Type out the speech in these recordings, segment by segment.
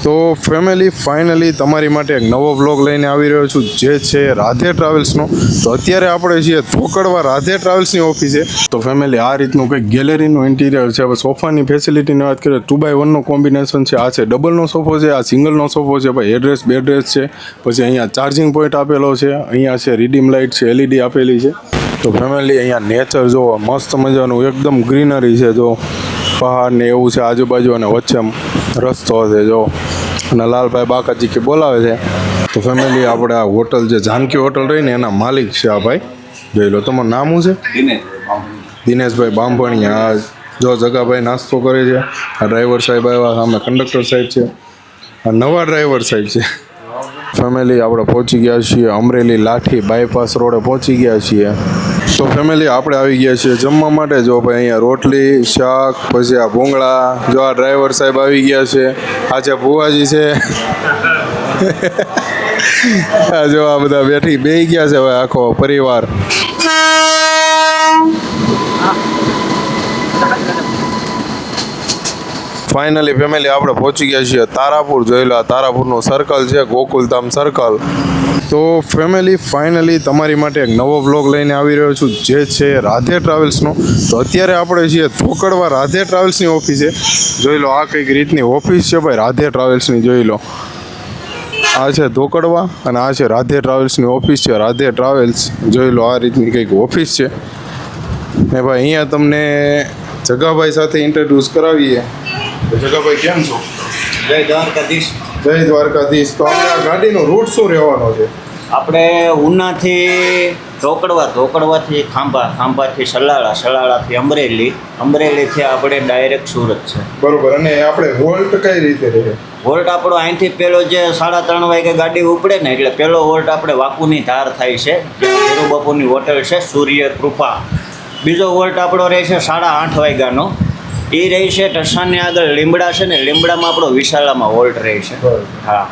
તો family finally તમારી માટે એક નવો વ્લોગ લઈને આવી રહ્યો છું, જે છે રાધે ટ્રાવેલ્સનો. તો અત્યારે આપણે છીએ ધોકડવા રાધે ટ્રાવેલ્સની ઓફિસે. તો ફેમિલી આ રીતનું કંઈક ગેલેરીનું ઇન્ટિરિયર છે. હવે સોફાની ફેસિલિટીની વાત કરીએ 2x1નું કોમ્બિનેશન છે. આ છે ડબલનો સોફો છે, આ સિંગલનો સોફો છે ભાઈ. એડ્રેસ બેડ્રેસ છે, પછી અહીંયા ચાર્જિંગ પોઈન્ટ આપેલો છે, અહીંયા છે રીડીમ લાઇટ છે, LED આપેલી છે. તો ફેમિલી અહીંયા નેચર જોવો, મસ્ત મજાનું એકદમ ગ્રીનરી છે. જો પહાડ ને એવું છે આજુબાજુ, અને વચ્ચે રસ્તો છે જો, અને લાલભાઈ બાકાજી કે બોલાવે છે. તો ફેમિલી આપણે આ હોટલ જે જાનકી હોટલ રહી ને એના માલિક છે આ ભાઈ. જોઈ લો, તમારું નામ શું છે? દિનેશભાઈ બાંભણિયા. જો જગાભાઈ નાસ્તો કરે છે. આ ડ્રાઈવર સાહેબ આવ્યા, સામે કંડક્ટર સાહેબ છે, આ નવા ડ્રાઈવર સાહેબ છે. ફેમિલી આપણે પહોંચી ગયા છીએ અમરેલી લાઠી બાયપાસ રોડે પહોંચી ગયા છીએ. તો ફેમિલી આપણે આવી ગયા છીએ જમવા માટે. જો ભાઈ અહીંયા રોટલી શાક, પછી આ ભૂંગળા. જો આ ડ્રાઈવર સાહેબ આવી ગયા છે. આ છે ભુવાજી છે. આ જો આ બધા બેસી ગયા છે ભાઈ, આખો પરિવાર. ફાઇનલી ફેમિલી આપણે પહોંચી ગયા છીએ તારાપુર. જોઈ લો, આ તારાપુરનું સર્કલ છે, ગોકુલધામ સર્કલ. તો ફેમિલી ફાઇનલી તમારી માટે એક નવો વ્લોગ લઈને આવી રહ્યો છું, જે છે રાધે ટ્રાવેલ્સનો. તો અત્યારે આપણે છીએ ધોકડવા રાધે ટ્રાવેલ્સની ઓફિસે. જોઈ લો, આ કંઈક રીતની ઓફિસ છે ભાઈ રાધે ટ્રાવેલ્સની. જોઈ લો, આ છે ધોકડવા અને આ છે રાધે ટ્રાવેલ્સની ઓફિસ છે. રાધે ટ્રાવેલ્સ જોઈ લો, આ રીતની કંઈક ઓફિસ છે. ને ભાઈ અહીંયા તમને જગાભાઈ સાથે ઇન્ટ્રોડ્યુસ કરાવીએ. જગાભાઈ કેમ છો? જય દ્વારકાધીશ. જય દ્વારકાધીશ. તો આપણે આ ગાડીનો રૂટ શું રહેવાનો છે? આપણે ઉનાથી ધોકડવાથી ખાંભાથી સલાળાથી અમરેલીથી આપણે ડાયરેક્ટ સુરત છે. બરોબર. અને આપણે વોલ્ટ કઈ રીતે રહે? વોલ્ટ આપણો અહીંથી પેલો જે 3:30 વાગે ગાડી ઉપડે ને એટલે પેલો વોલ્ટ આપણે વાકુની ધાર થાય છે, જે ધીરુબાપુની હોટલ છે સૂર્ય કૃપા. બીજો વોલ્ટ આપણો રહે છે 8:30 વાગ્યાનો. એ રહી છે ઢસાની આગળ લીમડા છે ને, લીમડામાં આપણો વિશાલામાં વોલ્ટ રહે છે. હા.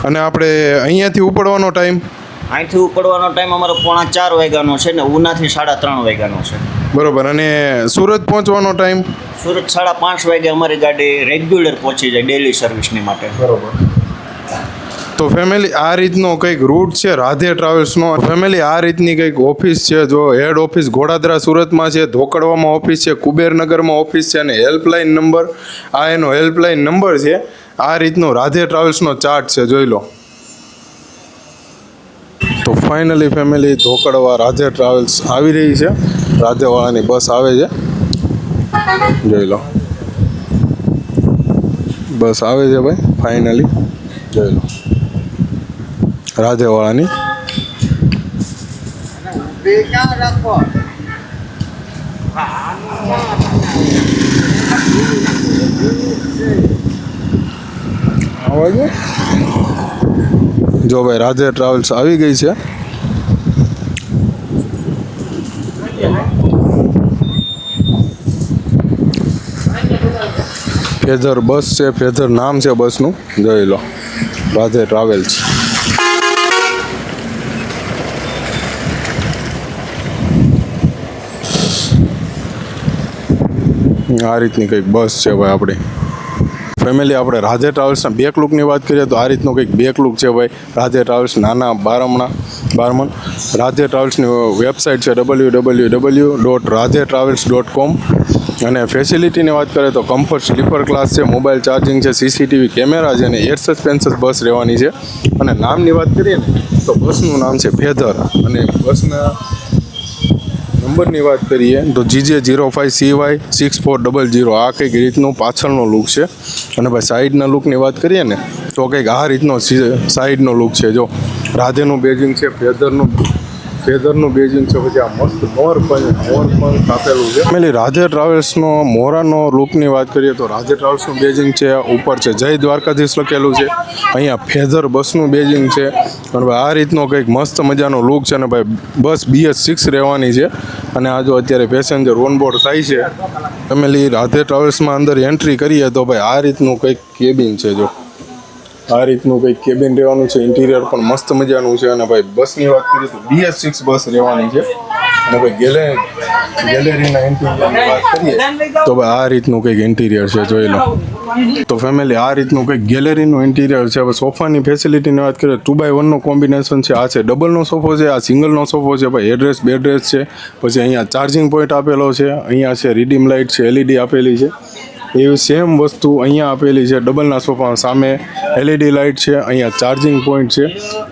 અને આપણે અહીંયાથી ઉપડવાનો ટાઈમ? અહીંથી ઉપડવાનો ટાઈમ અમારો 3:45 વાગ્યાનો છે ને, ઉનાથી 3:30 વાગ્યાનો છે. બરોબર. અને સુરત પહોંચવાનો ટાઈમ? સુરત 5:30 વાગે અમારી ગાડી રેગ્યુલર પહોંચી જાય ડેલી સર્વિસની માટે. બરોબર. તો ફેમિલી આ રીતનો કંઈક રૂટ છે રાધે ટ્રાવેલ્સનો. ફેમિલી આ રીતની કંઈક ઓફિસ છે. જો હેડ ઓફિસ ઘોડાદરા સુરતમાં છે, ધોકડવામાં ઓફિસ છે, કુબેરનગરમાં ઓફિસ છે, અને હેલ્પલાઇન નંબર આ એનો હેલ્પલાઇન નંબર છે. આ રીતનો રાધે ટ્રાવેલ્સનો ચાર્ટ છે, જોઈ લો. તો finally family Dhokadva Radhe travels આવી રહી છે. રાધેવાળાની બસ આવે છે, જોઈ લો. બસ આવે છે ભાઈ, ફાઇનલી જોઈ લો રાધેવાળાની. જો ભાઈ રાધે ટ્રાવેલ્સ આવી ગઈ છે. ફેધર બસ છે, ફેધર નામ છે બસનું, જોઈ લો રાધે ટ્રાવેલ્સ. આ રીતની કંઈક બસ છે ભાઈ આપણી. ફેમિલી આપણે રાધે ટ્રાવેલ્સના બેક લુકની વાત કરીએ તો આ રીતનું કંઈક બેક લુક છે ભાઈ. રાધે ટ્રાવેલ્સ નાના બારમણ. રાધે ટ્રાવેલ્સની વેબસાઇટ છે www.radhetravels.com. અને ફેસિલિટીની વાત કરીએ તો કમ્ફર્ટ સ્લીપર ક્લાસ છે, મોબાઈલ ચાર્જિંગ છે, CCTV કેમેરા છે, અને એર સસ્પેન્સર બસ રહેવાની છે. અને નામની વાત કરીએ ને તો બસનું નામ છે ફેધર. અને બસના નંબરની વાત કરીએ તો GJ05CY6400. આ કંઈક રીતનું પાછળનો લુક છે. અને ભાઈ સાઈડના લુકની વાત કરીએ ને તો કંઈક આ રીતનો સાઈડનો લુક છે. જો રાધેનું બેજિંગ છે, ફેધરનું બેજિંગ છે, પછી આ મસ્ત મોર પણ આપેલું છે. ફેમિલી રાધે ટ્રાવેલ્સનો મોરાનો લુકની વાત કરીએ તો રાધે ટ્રાવેલ્સનું બેજિંગ છે. ઉપર છે જય દ્વારકાધીશ લખેલું છે. અહીંયા ફેધર બસનું બેજિંગ છે. અને ભાઈ આ રીતનો કંઈક મસ્ત મજાનો લુક છે. અને ભાઈ બસ BS6 રહેવાની છે. અને આ જો અત્યારે પેસેન્જર ઓનબોર્ડ થાય છે. ફેમિલી રાધે ટ્રાવેલ્સમાં અંદર એન્ટ્રી કરીએ તો ભાઈ આ રીતનું કંઈક કેબિન છે. જો આ રીતનું કંઈક કેબિન રહેવાનું છે. ઇન્ટિરિયર પણ મસ્ત મજાનું છે. અને ભાઈ બસની વાત કરીએ તો BS6 બસ રહેવાની છે. અને ભાઈ ગેલેરીના ઇન્ટિરિયરની વાત કરીએ તો ભાઈ આ રીતનું કંઈક ઇન્ટિરિયર છે, જોઈ લો. તો ફેમિલી આ રીતનું કંઈક ગેલેરીનું ઇન્ટિરિયર છે. હવે સોફાની ફેસિલિટીની વાત કરીએ 2x1નો કોમ્બિનેશન છે. આ છે ડબલનો સોફો છે, આ સિંગલનો સોફો છે. ભાઈ એડ્રેસ બેડ્રેસ છે, પછી અહીંયા ચાર્જિંગ પોઈન્ટ આપેલો છે, અહીંયા છે રીડીમ લાઇટ છે, LED આપેલી છે. એવી સેમ વસ્તુ અહીંયા આપેલી છે. ડબલના સોફા સામે LED લાઇટ છે, અહીંયા ચાર્જિંગ પોઈન્ટ છે,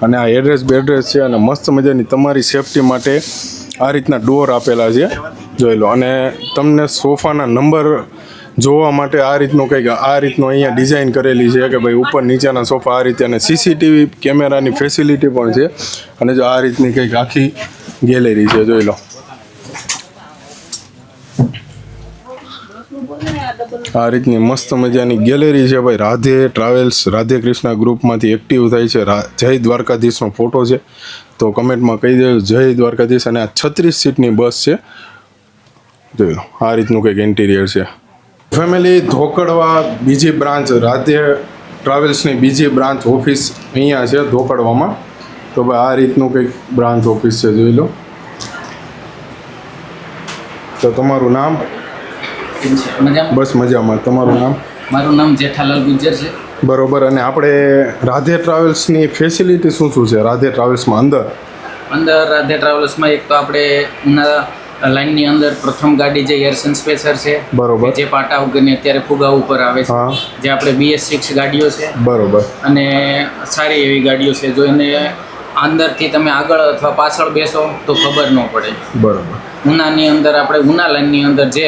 અને આ એડ્રેસ બેડ્રેસ છે. અને મસ્ત મજાની તમારી સેફટી માટે આ રીતના ડોર આપેલા છે, જોઈ લો. અને તમને સોફાના નંબર જોવા માટે આ રીતનું કંઈક આ રીતનું અહીંયા ડિઝાઇન કરેલી છે કે ભાઈ ઉપર નીચેના સોફા આ રીતે. અને CCTV કેમેરાની ફેસિલિટી પણ છે. અને જો આ રીતની કંઈક આખી ગેલેરી છે, જોઈ લો. આ રીતની મસ્ત મજાની ગેલેરી છે ભાઈ. રાધે ટ્રાવેલ્સ રાધે કૃષ્ણા ગ્રુપમાંથી એક્ટિવ થાય છે. જય દ્વારકાધીશનો ફોટો છે, તો કમેન્ટમાં કહી દેજો જય દ્વારકાધીશ. અને આ 36 સીટની બસ છે, જોઈ લો. આ રીતનું કંઈક ઇન્ટિરિયર છે. ફેમિલી ધોકડવા બીજી બ્રાન્ચ રાધે ટ્રાવેલ્સની બીજી બ્રાન્ચ ઓફિસ અહીંયા છે ધોકડવામાં. તો ભાઈ આ રીતનું કંઈક બ્રાન્ચ ઓફિસ છે, જોઈ લો. તો તમારું નામ? બસ મજામાં. તમારું નામ? મારું નામ જેઠાલાલ ગુજ્જર છે. બરોબર. અને આપણે રાધે ટ્રાવેલ્સની ફેસિલિટી શું શું છે રાધે ટ્રાવેલ્સમાં? અંદર રાધે ટ્રાવેલ્સમાં એક તો આપણે ઉના લાઇનની અંદર પ્રથમ ગાડી જે એરસન સ્પેસર છે, બરોબર, જે પાટા વગરની અત્યારે ફુગા ઉપર આવે છે, હા, જે આપણે BS6 ગાડીઓ છે, બરોબર, અને સારી એવી ગાડીઓ છે. જો એને અંદરથી તમે આગળ અથવા પાછળ બેસો તો ખબર ન પડે. બરોબર. ઉનાની અંદર આપણે ઉના લાઇનની અંદર જે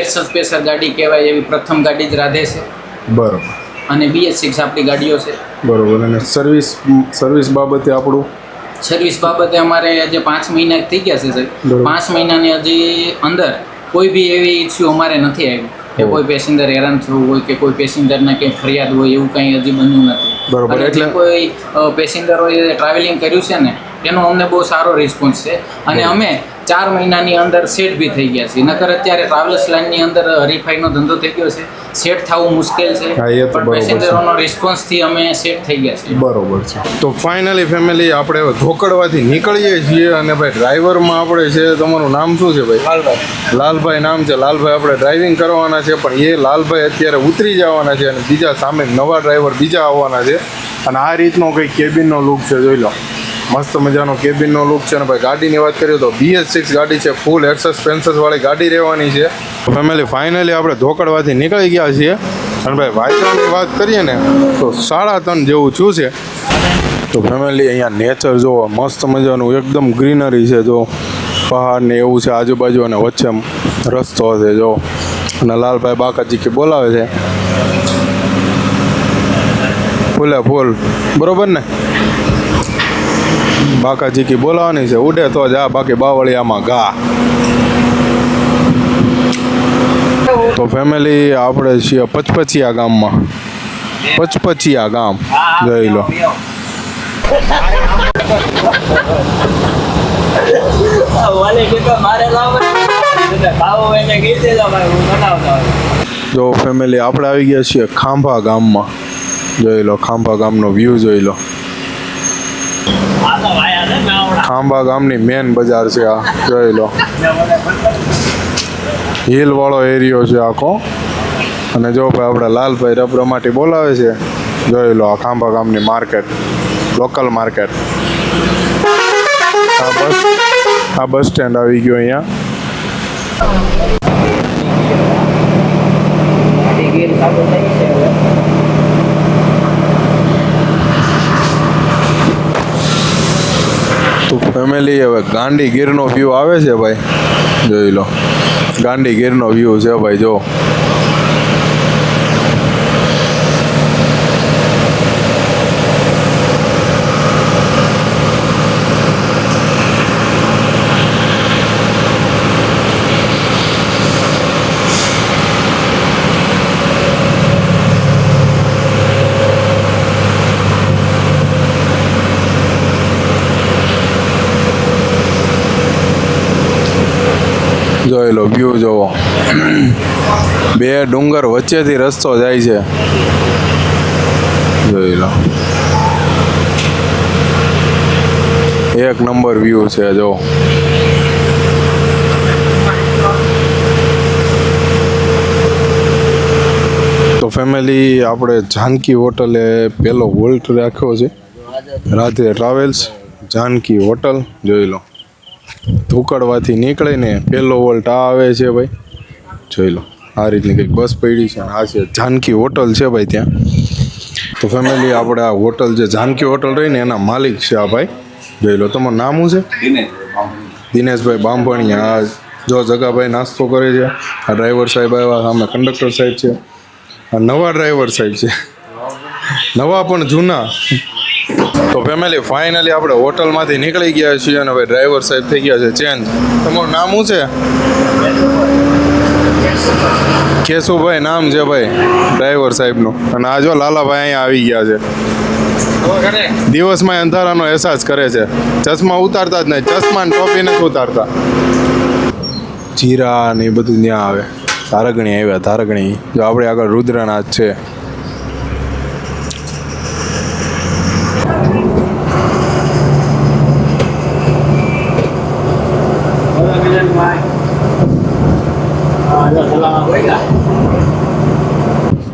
એરસન સ્પેસર ગાડી કહેવાય એવી પ્રથમ ગાડી જ રાધે છે, બરોબર. અને BS6 આપણી ગાડીઓ છે. બરોબર. અને સર્વિસ બાબતે આપણું? સર્વિસ બાબતે અમારે જે 5 મહિના થઈ ગયા છે સાહેબ, બરોબર. 5 મહિનાની હજી અંદર કોઈ બી એવી ઇસ્યુ અમારે નથી આવી કે કોઈ પેસેન્જર હેરાન થયું હોય કે કોઈ પેસેન્જરના કંઈ ફરિયાદ હોય, એવું કંઈ હજી બન્યું નથી. બરોબર. અને જે એટલે કોઈ પેસેન્જરોએ ટ્રાવેલિંગ કર્યું છે ને તેનો અમને બહુ સારો રિસ્પોન્સ છે. અને અમે 4 મહિનાની અંદર સેટ બી થઈ ગયા છીએ. નકર અત્યારે ટ્રાવેલ્સ લાઇનની અંદર હરીફાઈનો ધંધો થઈ ગયો છે, સેટ થવું મુશ્કેલ છે, હા, એ તો પણ બરોબર છે. પેસેન્જરોનો રિસ્પોન્સથી અમે સેટ થઈ ગયા છીએ. બરોબર છે. તો ફાઇનલી ફેમિલી આપણે હવે ધોકડવાથી નીકળીએ છીએ. અને ભાઈ ડ્રાઈવરમાં આપણે છે, તમારું નામ શું છે ભાઈ? લાલભાઈ નામ છે. લાલભાઈ આપણે ડ્રાઇવિંગ કરવાના છે, પણ એ લાલભાઈ અત્યારે ઉતરી જવાના છે અને બીજા સામે નવા ડ્રાઈવર બીજા આવવાના છે. અને આ રીતનો કંઈક કેબિનનો લુક છે, જોઈ લો. મસ્ત મજાનો કેબિનનો લુક છે. અને ભાઈ ગાડીની વાત કરીએ તો BS6 ગાડી છે, ફૂલ એર સસ્પેન્સર્સ વાળી ગાડી રહેવાની છે. ફેમિલી ફાઇનલી આપણે ધોકડવાથી નીકળી ગયા છીએ. અને ભાઈ વાયરાની વાત કરીએ ને તો 3.5 જેવું થયું છે. તો ફેમિલી અહીંયા નેચર જોવો, મસ્ત મજાનું એકદમ ગ્રીનરી છે. જો પહાડ ને એવું છે આજુબાજુ, અને વચ્ચે રસ્તો છે જો. અને લાલભાઈ બાકાજી કે બોલાવે છે, ફૂલે ફૂલ, બરોબર ને? બાકાજી કી બોલાવાની છે, ઉડે તો જા, બાકી બાવળિયામાં ઘા. તો ફેમિલી આપણે છીએ પચપચિયા ગામમાં. પચપચિયા ગામ જોઈ લો. જો ફેમિલી આપણે આવી ગયા છીએ ખાંભા ગામમાં, જોઈ લો. ખાંભા ગામનો વ્યૂ જોઈ લો. ખાંભા ગામની મેન બજાર છે આ, જોઈ લો. હિલ વાળો એરિયો છે આખો. અને જો ભાઈ આપણે લાલભાઈ રબરમાટી બોલાવે છે, જોઈ લો. આ ખાંભા ગામની માર્કેટ, લોકલ માર્કેટ. આ બસ સ્ટેન્ડ આવી ગયો અહીંયા. તો ફેમિલી હવે ગાંધીગીરનો વ્યૂ આવે છે ભાઈ, જોઈ લો. ગાંધીગીરનો વ્યૂ છે ભાઈ, જો. જોઈ લો વ્યૂ જોવો. બે ડુંગર વચ્ચેથી રસ્તો જાય છે, જોઈ લો. એક નંબર વ્યૂ છે જો. ફેમિલી આપણે જાનકી હોટલે પહેલો વોલ્ટ રાખ્યો છે, રાધે ટ્રાવેલ્સ જાનકી હોટલ જોઈ લો. ધોકડવાથી નીકળીને પહેલો વોલ્ટ આ આવે છે ભાઈ, જોઈ લો. આ રીતની કંઈક બસ પડી છે અને આ છે જાનકી હોટલ છે ભાઈ ત્યાં. તો ફેમિલી આપણે આ હોટલ જે જાનકી હોટલ રહીને એના માલિક છે આ ભાઈ, જોઈ લો. તમારું નામ શું છે? દિનેશભાઈ બાંભણિયા. આ જો જગાભાઈ નાસ્તો કરે છે. આ ડ્રાઈવર સાહેબ આવ્યા, સામે કંડક્ટર સાહેબ છે. આ નવા ડ્રાઈવર સાહેબ છે, નવા પણ જૂના. તો ફેમિલી ફાઇનલી આપણે હોટલમાંથી નીકળી ગયા છીએ અને ભાઈ ડ્રાઈવર સાહેબ થઈ ગયા છે ચેન્જ. તમારું નામ શું છે? કેશુભાઈ નામ છે ભાઈ ડ્રાઈવર સાહેબનું. અને આ જો લાલાભાઈ અહીંયા આવી ગયા છે. દિવસમાં અંધારાનો અહેસાસ કરે છે, ચશ્મા ઉતારતા જ નહીં, ચશ્મા ને ટોપી નથી ઉતારતા. જીરા ને એ બધું ત્યાં આવે. ધારગણી આવ્યા, ધારગણી. જો આપણે આગળ રુદ્રનાથ છે.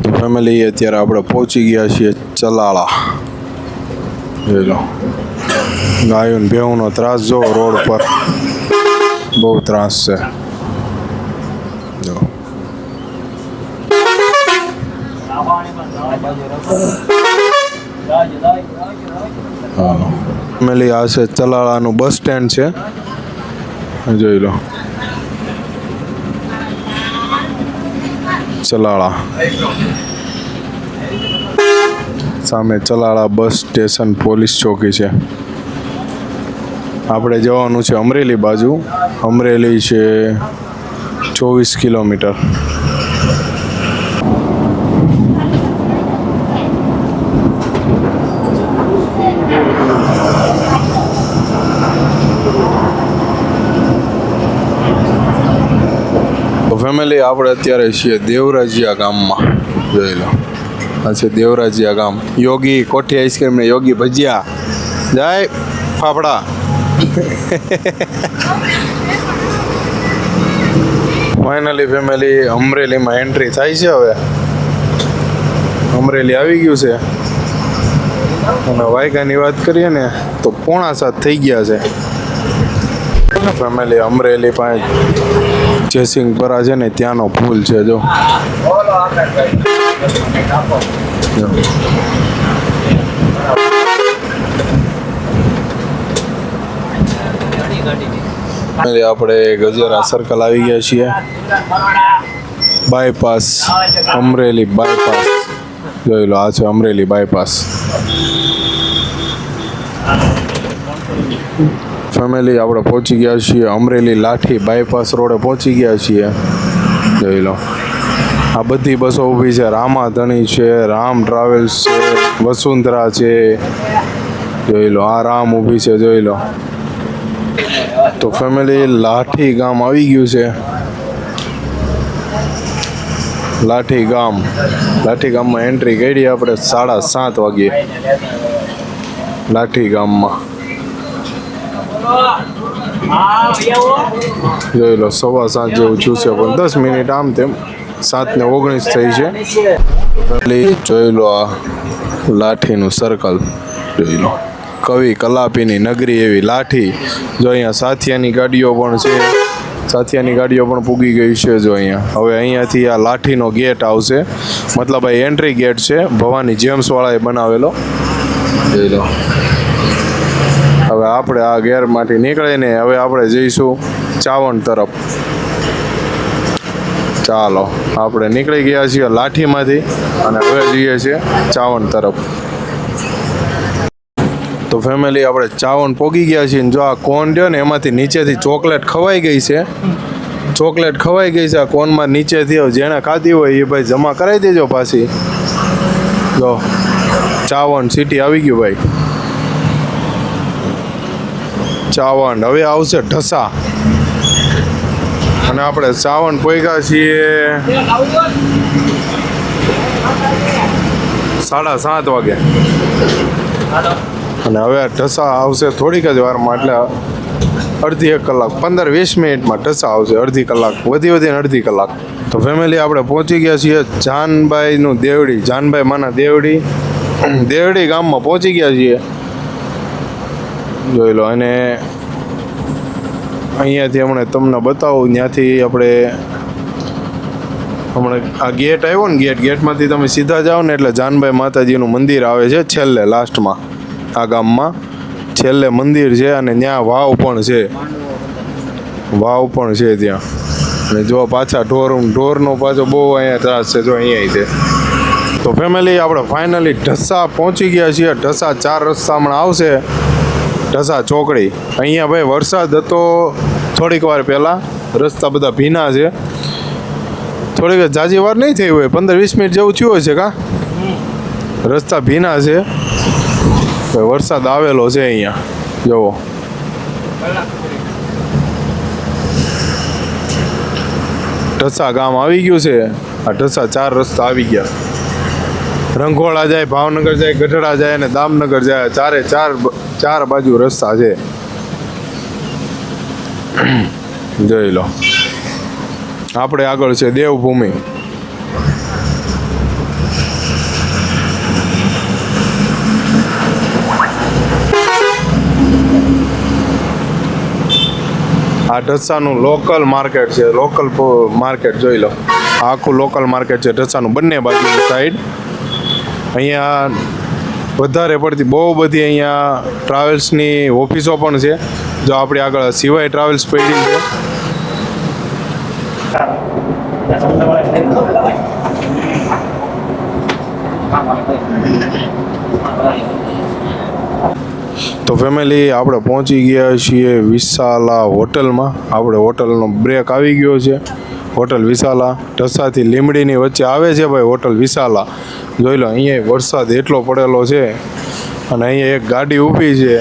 તો ફેમિલી અત્યારે આપણે પહોંચી ગયા છીએ ચલાળા. જોઈ લો, ગાયો ને ભેવનો ત્રાસ જો રોડ પર બહુ ત્રાસ છે. જો ફેમિલી આ છે ચલાળાનું બસ સ્ટેન્ડ છે, જોઈ લો. ચલાળા સામે ચલાળા બસ સ્ટેશન પોલીસ ચોકી છે. આપણે જવાનું છે અમરેલી બાજુ. અમરેલી છે 24 કિલોમીટર. ફેમિલી આપણે અત્યારે છીએ દેવરાજીયા ગામમાં, જોઈ લો. આ છે દેવરાજીયા ગામ. યોગી કોઠી આઈસ્ક્રીમ ને યોગી ભજીયા, જય ફાફડા. ફાઇનલી ફેમિલી અમરેલીમાં એન્ટ્રી થાય છે. હવે અમરેલી આવી ગયું છે અને વાયકાની વાત કરીએ ને તો 6:45 થઈ ગયા છે. ફેમિલી અમરેલી પાસે જયસિંહપરા છે ને ત્યાંનો પુલ છે. જો આપણે ગજેરા સર્કલ આવી ગયા છીએ. બાયપાસ, અમરેલી બાયપાસ જોઈ લો. આ છે અમરેલી બાયપાસ. ફેમિલી આપણે પહોંચી ગયા છીએ અમરેલી લાઠી બાયપાસ રોડે પહોંચી ગયા છીએ, જોઈ લો. આ બધી બસો ઊભી છે. રામાધણી છે, રામ ટ્રાવેલ્સ છે, વસુંધરા છે, જોઈ લો. આ રામ ઊભી છે, જોઈ લો. તો ફેમિલી લાઠી ગામ આવી ગયું છે. લાઠી ગામમાં એન્ટ્રી કરી આપણે 7:30 વાગ્યે લાઠી ગામમાં, જોઈ લો. 7:15 જેવું થયું છે પણ 10 મિનિટ આમ તેમ. 7:19 થઈ છે. જોઈ લો આ લાઠીનું સર્કલ, જોઈ લો. કવિ કલાપીની નગરી એવી લાઠી. જો અહીંયા સાથિયાની ગાડીઓ પણ છે, સાથિયાની ગાડીઓ પણ પૂગી ગઈ છે. જો અહીંયા હવે અહીંયાથી આ લાઠીનો ગેટ આવશે, મતલબ આ એન્ટ્રી ગેટ છે, ભવાની જેમ્સવાળાએ બનાવેલો, જોઈ લો. હવે આપણે આ ગેરમાંથી નીકળીને હવે આપણે જઈશું ચાવણ તરફ. ચાલો, આપણે નીકળી ગયા છીએ લાઠીમાંથી અને હવે જઈએ છીએ ચાવણ તરફ. તો ફેમિલી આપણે ચાવણ પોગી ગયા છીએ. જો આ કોન રહ્યો ને એમાંથી નીચેથી ચોકલેટ ખવાઈ ગઈ છે. આ કોનમાં નીચેથી જેણે ખાધી હોય એ ભાઈ જમા કરાવી દેજો પાછી. જો ચાવણ સિટી આવી ગયું ભાઈ. ચાવણ હવે આવશે ઢસા. અને આપણે ચાવણ પોગ્યા છીએ 7:30 વાગે. અને હવે ઢસા આવશે થોડીક જ વારમાં, એટલે અડધી 1 કલાક 15-20 મિનિટમાં ઢસા આવશે. અડધી કલાક વધીને અડધી કલાક. તો ફેમિલી આપણે પહોંચી ગયા છીએ જાનભાઈનું દેવડી, જાનભાઈ માના દેવડી ગામમાં પહોંચી ગયા છીએ, જોઈ લો. અને અહીંયાથી હમણાં તમને બતાવું, ત્યાંથી આપણે હમણાં આ ગેટ આવ્યો ને, ગેટમાંથી તમે સીધા જાઓ ને એટલે જાનભાઈ માતાજીનું મંદિર આવે છે છેલ્લે લાસ્ટમાં. આ ગામમાં છેલ્લે મંદિર છે અને ત્યાં વાવ પણ છે ત્યાં. અને જો પાછા ઢોરનો પાછો બહુ અહીંયા ત્રાસ છે, જો અહીંયા છે. તો ફેમિલી આપણે ફાઇનલી ઢસા પહોંચી ગયા છીએ. ઢસા 4 રસ્તા હમણાં આવશે, ઢસા ચોકડી. અહીંયા ભાઈ વરસાદ હતો થોડીક વાર પહેલાં, રસ્તા બધા ભીના છે. થોડીક જાજી વાર નહીં થઈ હોય, 15-20 મિનિટ જેવું થયું હોય છે કાં. રસ્તા ભીના છે, વરસાદ આવેલો છે અહીંયા જુઓ. ઢસા ગામ આવી ગયું છે. આ ઢસા 4 રસ્તા આવી ગયા. રંઘોળા જાય, ભાવનગર જાય, ગઢડા જાય અને દામનગર જાય. ચાર બાજુ રસ્તા છે, જોઈ લો. આપણે આગળ છે દેવભૂમિ. આ ઢસાનું લોકલ માર્કેટ છે, માર્કેટ જોઈ લો. આખું લોકલ માર્કેટ છે ઢસાનું, બંને બાજુની સાઈડ. અહીંયા વધારે પડતી બહુ બધી અહીંયા ટ્રાવેલ્સની ઓફિસો પણ છે. જો આપણી આગળ સિવાય ટ્રાવેલ્સ પડી છે. તો ફેમિલી આપણે પહોંચી ગયા છીએ વિશાલા હોટલમાં. આપણે હોટલનો બ્રેક આવી ગયો છે. હોટલ વિશાલા ઢસાથી લીંબડીની વચ્ચે આવે છે ભાઈ હોટલ વિશાલા. જોઈ લો, અહીંયા વરસાદ એટલો પડેલો છે અને અહીંયા એક ગાડી ઊભી છે,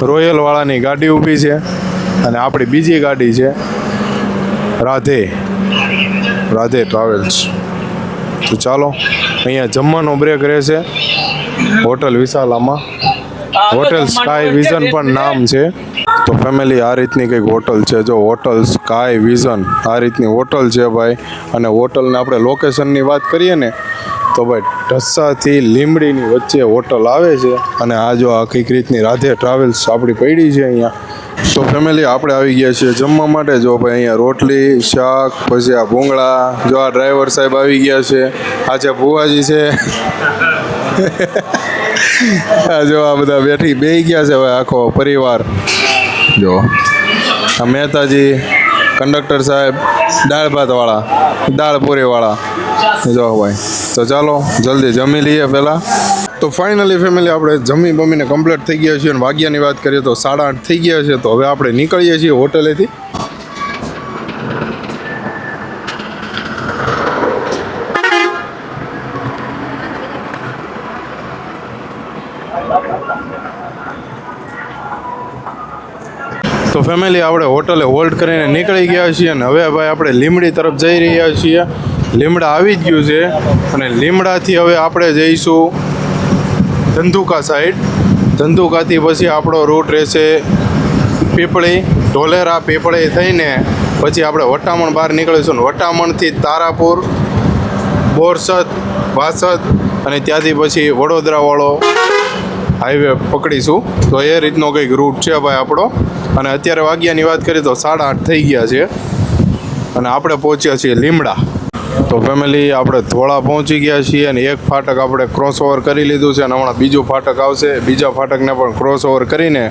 રોયલવાળાની ગાડી ઊભી છે. અને આપણી બીજી ગાડી છે રાધે ટ્રાવેલ્સ. તો ચાલો, અહીંયા જમવાનો બ્રેક રહેશે હોટલ વિશાલામાં. હોટલ સ્કાય વિઝન પણ નામ છે. તો ફેમિલી આ રીતની કંઈક હોટલ છે, જો હોટલ સ્કાય વિઝન આ રીતની હોટલ છે ભાઈ. અને હોટલને આપણે લોકેશનની વાત કરીએ ને તો ભાઈ ઢસાથી લીંબડીની વચ્ચે હોટલ આવે છે. અને આ જો આ કંઈક રીતની રાધે ટ્રાવેલ્સ આપણી પડી છે અહીંયા. તો ફેમિલી આપણે આવી ગયા છીએ જમવા માટે. જો ભાઈ અહીંયા રોટલી શાક, પછી આ ભૂંગળા. જો આ ડ્રાઈવર સાહેબ આવી ગયા છે. આ છે ભુવાજી છે. જો આ બધા બેહી ગયા છે ભાઈ, આખો પરિવાર. જો આ મહેતાજી, કંડક્ટર સાહેબ, દાળ ભાતવાળા, દાળ પૂરીવાળા. જો ભાઈ, તો ચાલો જલ્દી જમી લઈએ પહેલાં. તો ફાઇનલી ફેમિલી આપણે જમી બમીને કમ્પ્લીટ થઈ ગયા છીએ. અને વાગ્યાની વાત કરીએ તો 8:30 થઈ ગયા છે. તો હવે આપણે નીકળીએ છીએ હોટલેથી. તો ફેમિલી આપણે હોટલે હોલ્ડ કરીને નીકળી ગયા છીએ. અને હવે ભાઈ આપણે લીંબડી તરફ જઈ રહ્યા છીએ. લીમડા આવી જ ગયું છે. અને લીમડાથી હવે આપણે જઈશું ધંધુકા સાઈડ. ધંધુકાથી પછી આપણો રૂટ રહેશે પીપળી, ઢોલેરા, પીપળી થઈને પછી આપણે વટામણ બહાર નીકળીશું. વટામણથી તારાપુર, બોરસદ, વાસદ અને ત્યાંથી પછી વડોદરાવાળો હાઈવે પકડીશું. તો એ રીતનો કંઈક રૂટ છે ભાઈ આપણો. અને અત્યારે વાગ્યાની વાત કરીએ તો 8:30 થઈ ગયા છે. અને આપણે પહોંચ્યા છીએ લીમડા. તો ફેમિલી આપણે ધોળા પહોંચી ગયા છીએ. અને એક ફાટક આપણે ક્રોસ ઓવર કરી લીધું છે. અને હમણાં બીજું ફાટક આવશે. બીજા ફાટકને પણ ક્રોસ ઓવર કરીને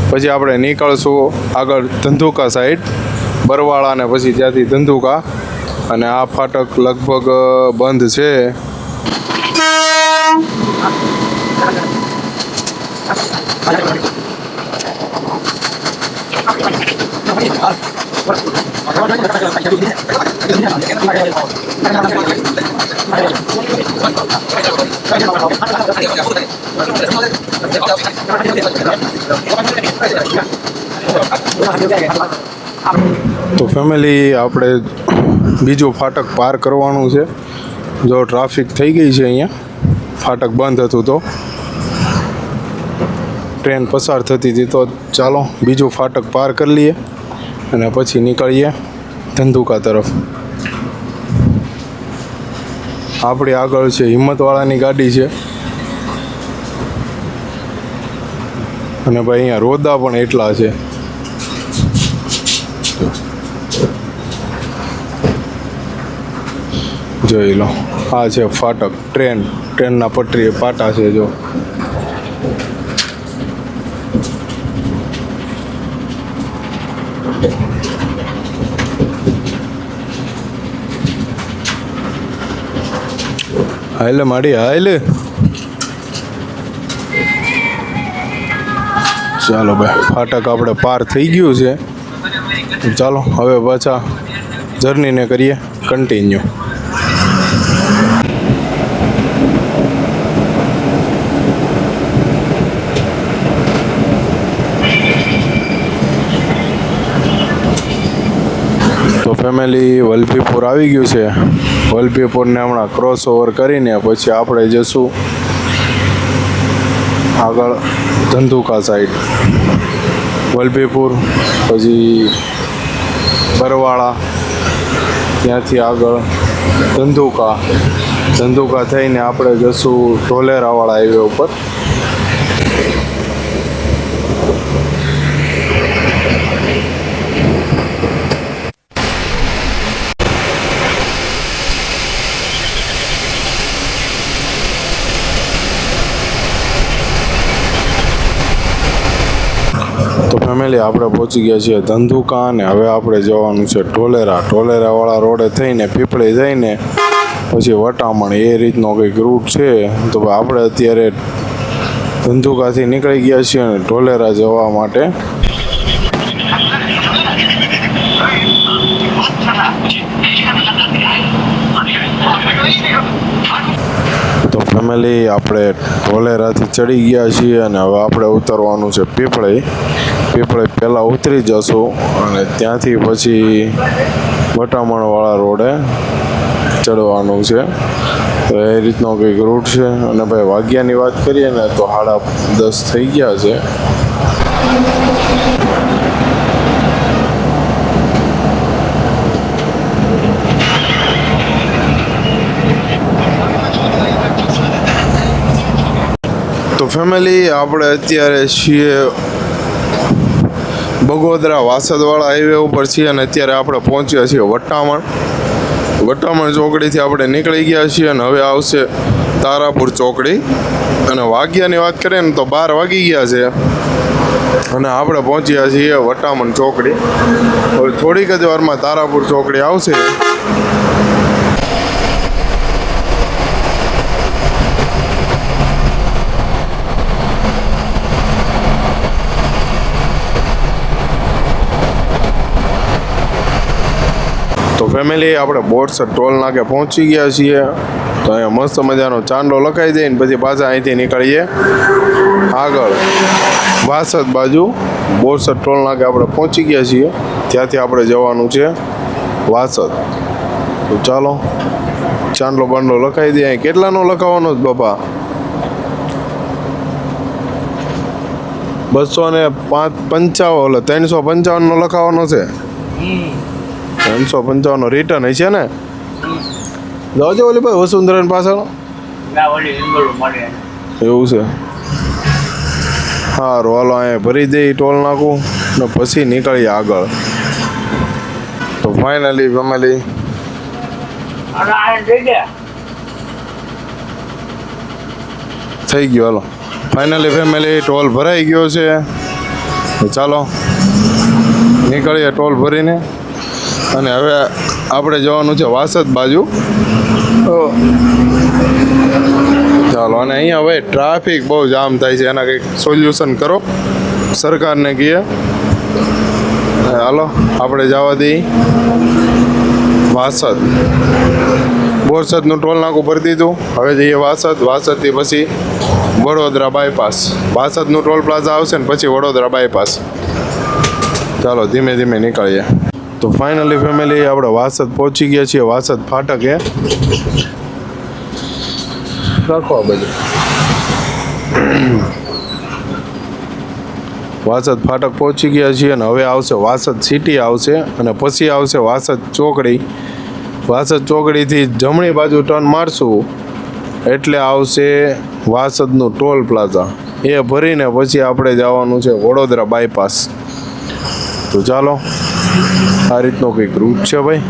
પછી આપણે નીકળશું આગળ ધંધુકા સાઈડ, બરવાળા ને પછી ત્યાંથી ધંધુકા. અને આ ફાટક લગભગ બંધ છે. તો ફેમિલી આપણે બીજું ફાટક પાર કરવાનું છે. જો ટ્રાફિક થઈ ગઈ છે અહીંયા, ફાટક બંધ હતું તો ટ્રેન પસાર થતી હતી. તો ચાલો બીજું ફાટક પાર કરી લઈએ અને પછી નીકળીએ. ધંધુકા તરફ. આપણી આગળ છે હિંમતવાળાની ગાડી છે. અને ભાઈ અહીંયા રોદા પણ એટલા છે. જોઈ લો, આ છે ફાટક. ટ્રેનના પટરી પાટા છે જો. હાલે માડી હાલે. ચાલો ભાઈ, ફાટક આપણે પાર થઈ ગયું છે. ચાલો હવે પાછા જર્નીને કરીએ કન્ટિન્યુ. તો ફેમિલી વલભીપુર આવી ગયું છે. વલભીપુરને હમણાં ક્રોસ ઓવર કરીને પછી આપણે જઈશું આગળ ધંધુકા સાઈડ. વલભીપુર પછી બરવાળા, ત્યાંથી આગળ ધંધુકા થઈને આપણે જઈશું ઢોલેરાવાળા હાઈવે ઉપર. તો ફેમિલી આપણે પહોંચી ગયા છીએ ધંધુકા અને હવે આપણે જવાનું છે ઢોલેરાવાળા રોડે થઈને પીપળી જઈને પછી વટામણ, એ રીતનો કંઈક રૂટ છે. તો આપણે અત્યારે ધંધુકાથી નીકળી ગયા છીએ અને ઢોલેરા જવા માટે. તો ફેમિલી આપણે ઢોલેરાથી ચડી ગયા છીએ અને હવે આપણે ઉતરવાનું છે પીપળી પહેલાં ઉતરી જશું અને ત્યાંથી પછી વટામણવાળા રોડે ચડવાનું છે. તો એ રીતનો કંઈક રૂટ છે. અને ભાઈ વાગ્યાની વાત કરીએ ને તો 10:30 થઈ ગયા છે. તો ફેમિલી આપણે અત્યારે છીએ બગોદરા વાસદવાળા હાઈવે ઉપર છીએ અને અત્યારે આપણે પહોંચ્યા છીએ વટામણ ચોકડીથી આપણે નીકળી ગયા છીએ અને હવે આવશે તારાપુર ચોકડી. અને વાગ્યાની વાત કરીએ ને તો 12 વાગી ગયા છે અને આપણે પહોંચ્યા છીએ વટામણ ચોકડી. હવે થોડીક જ વારમાં તારાપુર ચોકડી આવશે. તો ફેમિલી આપણે બોરસદ ટોલ નાકે પહોંચી ગયા છીએ. તો અહીંયા મસ્ત મજાનો ચાંદલો લખાઈ દઈને પછી પાછા અહીંથી નીકળીએ આગળ વાસદ બાજુ. બોરસદ ટોલ નાકે આપણે પહોંચી ગયા છીએ, ત્યાંથી આપણે જવાનું છે વાસદ. તો ચાલો ચાંદલો બાંડલો લખાઈ દઈએ. અહીં કેટલાનો લખાવવાનો જ બાપા? 355નો લખાવવાનો છે. 355 રિટર્ન હશે ને? જાવજો ઓલી ભાઈ વસુંધરા પાછળ. એવું છે? સારું હાલો, અહીંયા ભરી દઈ ટોલ નાખું ને પછી નીકળીએ આગળ. તો ફાઇનલી ફેમિલી થઈ ગયો. હાલો ફાઇનલી ફેમિલી ટોલ ભરાઈ ગયો છે. ચાલો નીકળીએ ટોલ ભરીને. અને હવે આપણે જવાનું છે વાસદ બાજુ. ચાલો, અને અહીંયા હવે ટ્રાફિક બહુ જામ થાય છે, એના કંઈક સોલ્યુશન કરો, સરકારને કહીએ. હાલો આપણે જવા દઈએ વાસદ. બોરસદનું ટોલ નાકું ભરી દીધું, હવે જઈએ વાસદથી પછી વડોદરા બાયપાસ. વાસદનું ટોલ પ્લાઝા આવશે ને પછી વડોદરા બાયપાસ. ચાલો ધીમે ધીમે નીકળીએ. તો ફાઇનલી ફેમિલી આપણે વાસદ પહોંચી ગયા છીએ. વાસદ ફાટક રાખો આ બધું. વાસદ ફાટક પહોંચી ગયા છીએ અને હવે આવશે વાસદ સિટી આવશે અને પછી આવશે વાસદ ચોકડી. વાસદ ચોકડીથી જમણી બાજુ ટર્ન મારશું એટલે આવશે વાસદનું ટોલ પ્લાઝા. એ ભરીને પછી આપણે જવાનું છે વડોદરા બાયપાસ. તો ચાલો, આ રીતનો કંઈક રૂટ છે ભાઈ.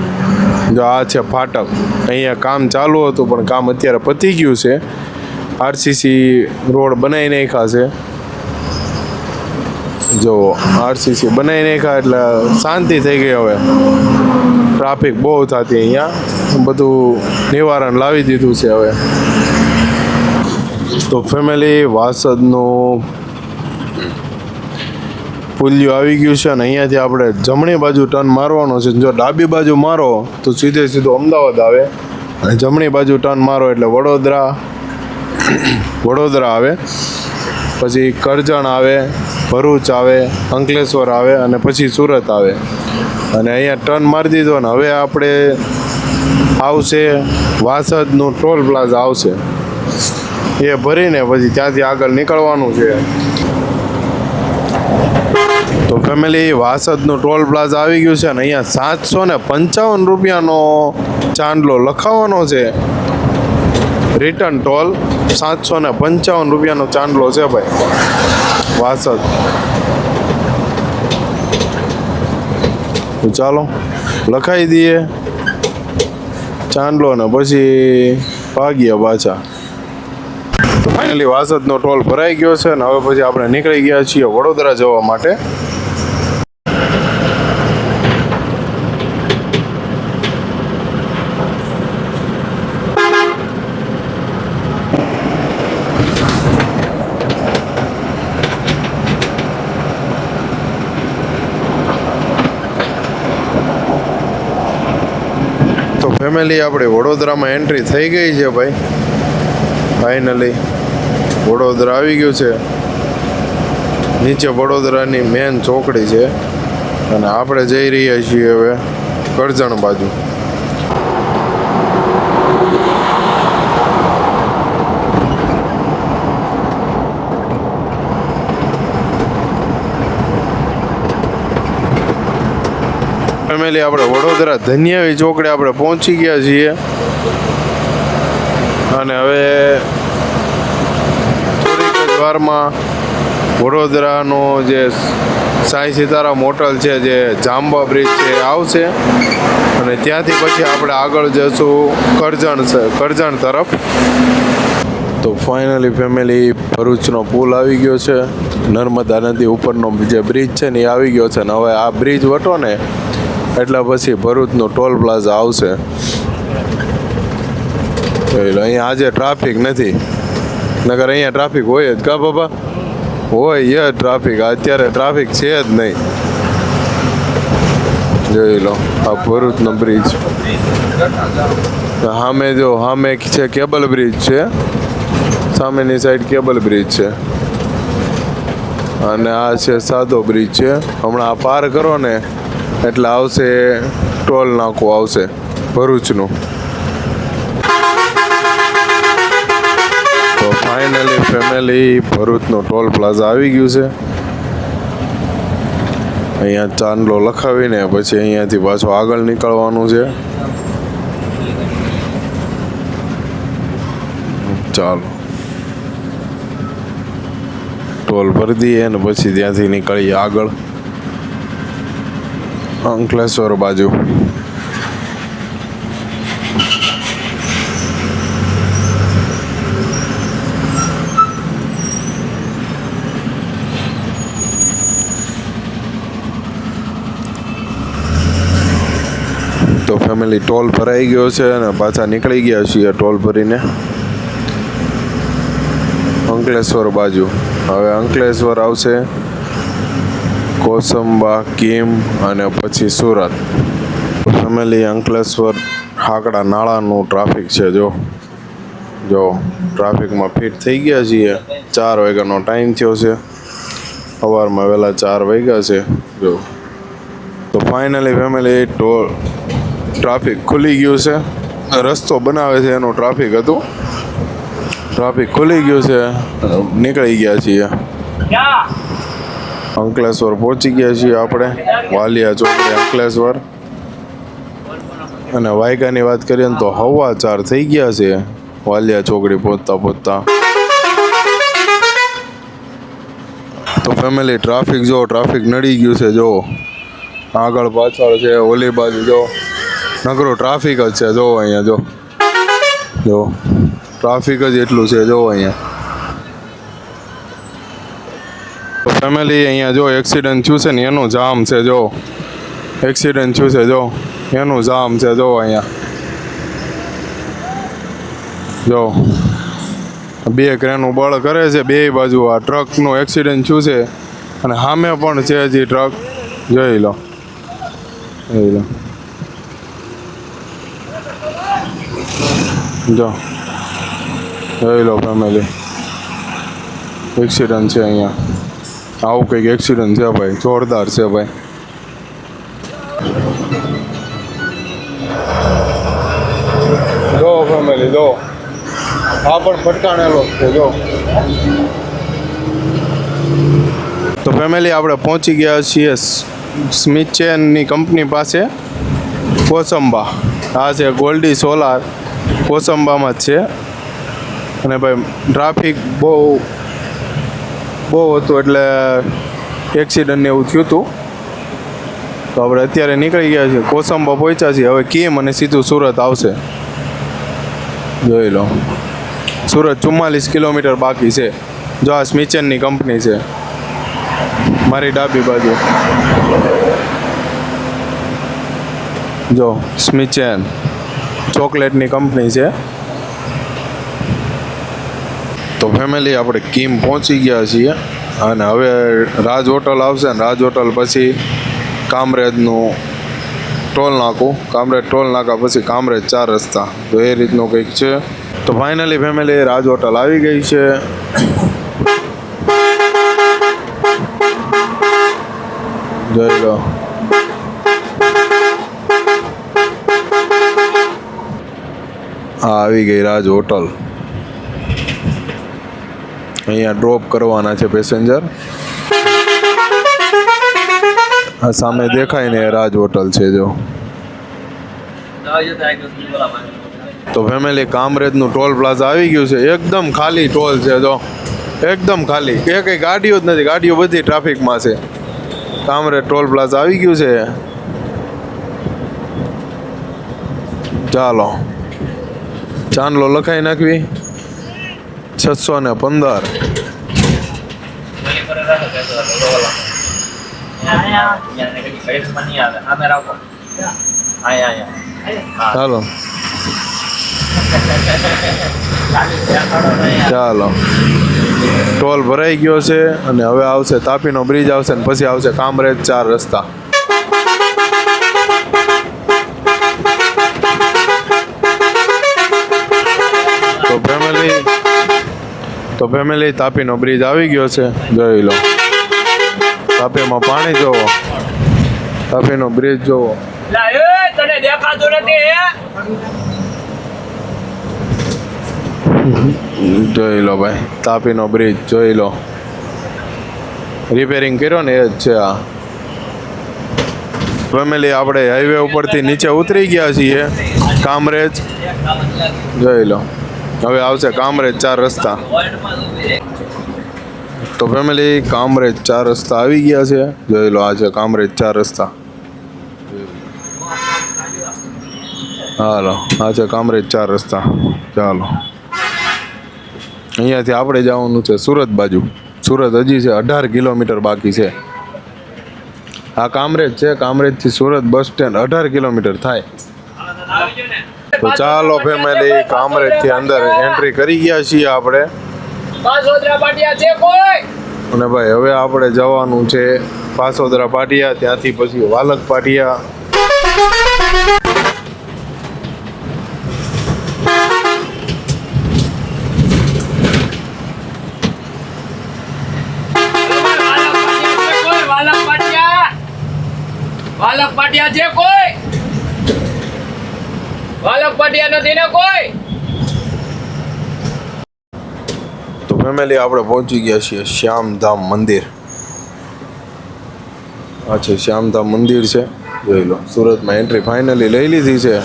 જો આ છે ફાટક. અહીંયા કામ ચાલુ હતું પણ કામ અત્યારે પતી ગયું છે. આરસીસી રોડ બનાવી નાખ્યા છે. જો આરસીસી બનાવી નાખ્યા એટલે શાંતિ થઈ ગઈ. હવે ટ્રાફિક બહુ થતી અહીંયા, બધું નિવારણ લાવી દીધું છે હવે. તો ફેમિલી, વાસદનું પુલિયું આવી ગયું છે અને અહીંયાથી આપણે જમણી બાજુ ટર્ન મારવાનો છે. જો ડાબી બાજુ મારો તો સીધું અમદાવાદ આવે અને જમણી બાજુ ટર્ન મારો એટલે વડોદરા આવે, પછી કરજણ આવે, ભરૂચ આવે, અંકલેશ્વર આવે અને પછી સુરત આવે. અને અહીંયા ટર્ન મારી દીધો ને હવે આપણે આવશે વાસદનું ટોલ પ્લાઝા આવશે. એ ભરીને પછી ત્યાંથી આગળ નીકળવાનું છે. તો ફેમિલી, વાસદનું ટોલ પ્લાઝા આવી ગયું છે અને અહીંયા 755 રૂપિયાનો ચાંદલો લખાવવાનો છે. રિટર્ન ટોલ 755 રૂપિયાનો ચાંદલો છે ભાઈ વાસદ. તો ચાલો લખાઈ દઈએ ચાંદલો ને પછી ભાગ્યા પાછા. તો ફાઇનલી વાસદનો ટોલ ભરાઈ ગયો છે અને હવે પછી આપણે નીકળી ગયા છીએ વડોદરા જવા માટે. ફેમિલી, આપણે વડોદરામાં એન્ટ્રી થઈ ગઈ છે ભાઈ. ફાઇનલી વડોદરા આવી ગયું છે. નીચે વડોદરાની મેન ચોકડી છે અને આપણે જઈ રહ્યા છીએ હવે કરજણ બાજુ. ફેમિલી, આપણે વડોદરા ધન્યાવી ચોકડે આપણે પહોંચી ગયા છીએ અને હવે થોડીક જ વારમાં વડોદરાનો જે સાંઈ સીતારામ હોટલ છે, જે જાંબા બ્રિજ છે, આવશે અને ત્યાંથી પછી આપણે આગળ જઈશું કરજણ તરફ. તો ફાઇનલી ફેમિલી, ભરૂચનો પુલ આવી ગયો છે. નર્મદા નદી ઉપરનો જે બ્રિજ છે ને એ આવી ગયો છે ને હવે આ બ્રિજ વટો ને એટલે પછી ભરૂચનો ટોલ પ્લાઝા આવશે. અહીંયા આજે ટ્રાફિક નથી, નકર અહીંયા ટ્રાફિક હોય જ કા બાબા? હોય એ ટ્રાફિક. અત્યારે ટ્રાફિક છે જ નહીં. જોઈ લો આ ભરૂચનો બ્રિજ. સામે જો સામે છે કેબલ બ્રિજ છે, સામેની સાઈડ કેબલ બ્રિજ છે અને આ છે સાદો બ્રિજ છે. હમણાં આ પાર કરો ને એટલે આવશે ટોલ નાકું આવશે ભરૂચનું. તો ફાઇનલી ફેમિલી, ભરૂચનું ટોલ પ્લાઝા આવી ગયું છે. અહીંયા ચાંદલો લખાવીને પછી અહીંયાથી પાછું આગળ નીકળવાનું છે. ચાલો ટોલ ભરી દઈએ ને પછી ત્યાંથી નીકળીએ આગળ અંકલેશ્વર બાજુ. તો ફેમિલી, ટોલ ભરાઈ ગયો છે અને પાછા નીકળી ગયા છીએ ટોલ ભરીને અંકલેશ્વર બાજુ. હવે અંકલેશ્વર આવશે, કોસંબા, કીમ અને પછી સુરત. ફેમિલી, અંકલેશ્વર હાકડા નાળાનું ટ્રાફિક છે. જો ટ્રાફિકમાં ફિટ થઈ ગયા છીએ. 4 વાગ્યાનો ટાઈમ થયો છે. સવારમાં વહેલા 4 વાગ્યા છે. જો તો ફાઇનલી ફેમિલી, ટ્રાફિક ખુલી ગયું છે. રસ્તો બનાવે છે એનું ટ્રાફિક હતું. ટ્રાફિક ખુલી ગયું છે, નીકળી ગયા છીએ. અંકલેશ્વર પહોંચી ગયા છીએ આપણે, વાલિયા ચોકડી અંકલેશ્વર. અને વાયકાની વાત કરીએ ને તો 4:15 થઈ ગયા છે વાલિયા ચોકડી પહોંચતા. તો ફેમિલી ટ્રાફિક જો, ટ્રાફિક નડી ગયું છે જો, આગળ પાછળ છે, ઓલી બાજુ જો નકરો ટ્રાફિક જ છે. જો અહીંયા જો ટ્રાફિક જ એટલું છે જો અહીંયા. તો ફેમિલી અહીંયા જો એક્સિડન્ટ થયું છે ને એનું જામ છે. જો એક્સિડન્ટ થયું છે જો એનું જામ છે. જો અહીંયા જો 2 ક્રેનું બળ કરે છે 2 બાજુ. આ ટ્રકનું એક્સિડન્ટ થયું છે અને સામે પણ છે હજી ટ્રક. જોઈ લો જોઈ લો ફેમિલી, એક્સિડન્ટ છે અહીંયા. આવું કંઈક એક્સિડન્ટ છે ભાઈ, જોરદાર છે ભાઈ. જો ફેમિલી જો, આ પણ ફટકાણેલો છે જો. તો ફેમિલી આપણે પહોંચી ગયા છીએ સ્મિથ ચેનની કંપની પાસે, કોસંબા. આ છે ગોલ્ડી સોલાર, કોસંબામાં જ છે. અને ભાઈ ટ્રાફિક બહુ હતું એટલે એક્સિડન્ટ ને એવું થયું હતું. તો આપણે અત્યારે નીકળી ગયા છીએ, કોસંબા પહોંચ્યા છીએ. હવે કેમ અને સીધું સુરત આવશે. જોઈ લો, સુરત 44 કિલોમીટર બાકી છે. જો આ સ્મિચનની કંપની છે મારી ડાબી બાજુ. જો સ્મિચેન ચોકલેટની કંપની છે. તો ફેમિલી આપણે કિમ પહોંચી ગયા છીએ અને હવે રાજ હોટલ આવશે ને રાજ હોટલ પછી કામરેજનું ટોલ નાકું, કામરેજ ટોલ નાકા પછી કામરેજ 4 રસ્તા. તો એ રીતનું કંઈક છે. તો ફાઇનલી ફેમિલી રાજ હોટલ આવી ગઈ છે. જોઈ લો, આવી ગઈ રાજ હોટલ. અહીંયા ડ્રોપ કરવાના છે પેસેન્જર. આ સામે દેખાય ને રાજ હોટલ છે જો. તો ફેમિલી કામરેજનું ટોલ પ્લાઝા આવી ગયું છે. એકદમ ખાલી ટોલ છે જો, એકદમ ખાલી. કઈ ગાડીઓ જ નથી, ગાડીઓ બધી ટ્રાફિકમાં છે. કામરેજ ટોલ પ્લાઝા આવી ગયું છે. ચાલો ચાંદલો લખાઈ નાખવી 615. ચાલો ચાલો ટોલ ભરાઈ ગયો છે અને હવે આવશે તાપીનો બ્રિજ આવશે ને પછી આવશે કામરેજ 4 રસ્તા. તો ફેમિલી તાપીનો બ્રિજ આવી ગયો છે. જોઈ લો, તાપીમાં પાણી જોવો, તાપીનો બ્રિજ જોવો. તને દેખાતું નથી? જોઈ લો ભાઈ, તાપીનો બ્રિજ જોઈ લો. રિપેરિંગ કર્યો ને એ જ છે આ. ફેમિલી આપણે હાઈવે ઉપરથી નીચે ઉતરી ગયા છીએ કામરેજ. જોઈ લો, હવે આવશે કામરેજ 4 રસ્તા. તો ફેમિલી કામરેજ 4 રસ્તા આવી ગયા છે. જોઈ લો, આ છે કામરેજ 4 રસ્તા. હાલો, આ છે કામરેજ 4 રસ્તા. ચાલો, અહીંયાથી આપણે જવાનું છે સુરત બાજુ. સુરત હજી છે 18 કિલોમીટર બાકી છે. આ કામરેજ છે, કામરેજથી સુરત બસ સ્ટેન્ડ 18 કિલોમીટર થાય. તો ચાલો ફેમિલી કામરેજથી અંદર એન્ટ્રી કરી ગયા છીએ આપણે. અને ભાઈ હવે આપણે જવાનું છે પાસોદરા પાટિયા, ત્યાંથી પછી વાલક પાટિયા. વાલક પાટિયા છે કોઈ? વાલક પાટિયા નથી ને કોઈ? તો ફેમિલી આપણે પહોંચી ગયા છીએ શ્યામધામ મંદિર. અચ્છા શ્યામધામ મંદિર છે, જોઈ લો. સુરતમાં એન્ટ્રી ફાઇનલી લઈ લીધી છે.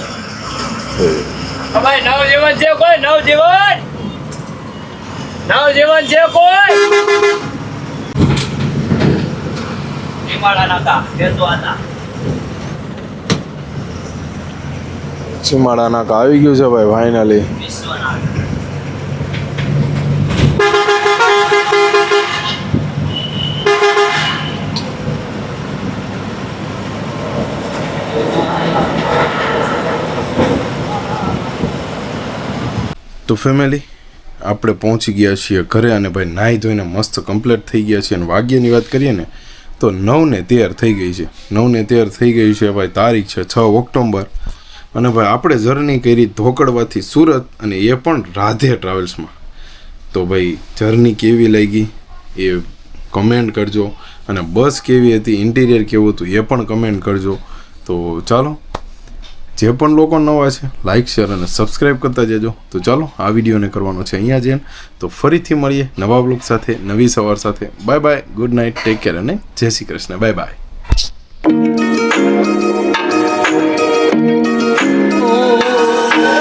ભાઈ નવજીવન છે કોઈ? નવજીવન છે કોઈ? હિમાલય નાકા બેસવાના. સીમાડા નાકા આવી ગયું છે ભાઈ ફાઇનલી. વિશ્વના તો ફેમિલી આપણે પહોંચી ગયા છીએ ઘરે અને ભાઈ નાહી ધોઈને મસ્ત કમ્પ્લીટ થઈ ગયા છીએ. અને વાગ્યની વાત કરીએ ને તો 9:13 થઈ ગઈ છે. 9:13 થઈ ગઈ છે ભાઈ. તારીખ છે 6 ઓક્ટોબર. અને ભાઈ આપણે જર્ની કરી ધોકડવાથી સુરત, અને એ પણ રાધે ટ્રાવેલ્સમાં. તો ભાઈ જર્ની કેવી લાગી એ કમેન્ટ કરજો, અને બસ કેવી હતી, ઇન્ટિરિયર કેવું હતું એ પણ કમેન્ટ કરજો. તો ચાલો, જે પણ લોકો નવા છે લાઇક શેર અને સબસ્ક્રાઈબ કરતા જજો. તો ચાલો આ વિડીયોને કરવાનો છે અહીંયા જ. તો ફરીથી મળીએ નવા બ્લોગ સાથે, નવી સવાર સાથે. Bye bye, good night, take care અને જય શ્રી કૃષ્ણ. Bye bye.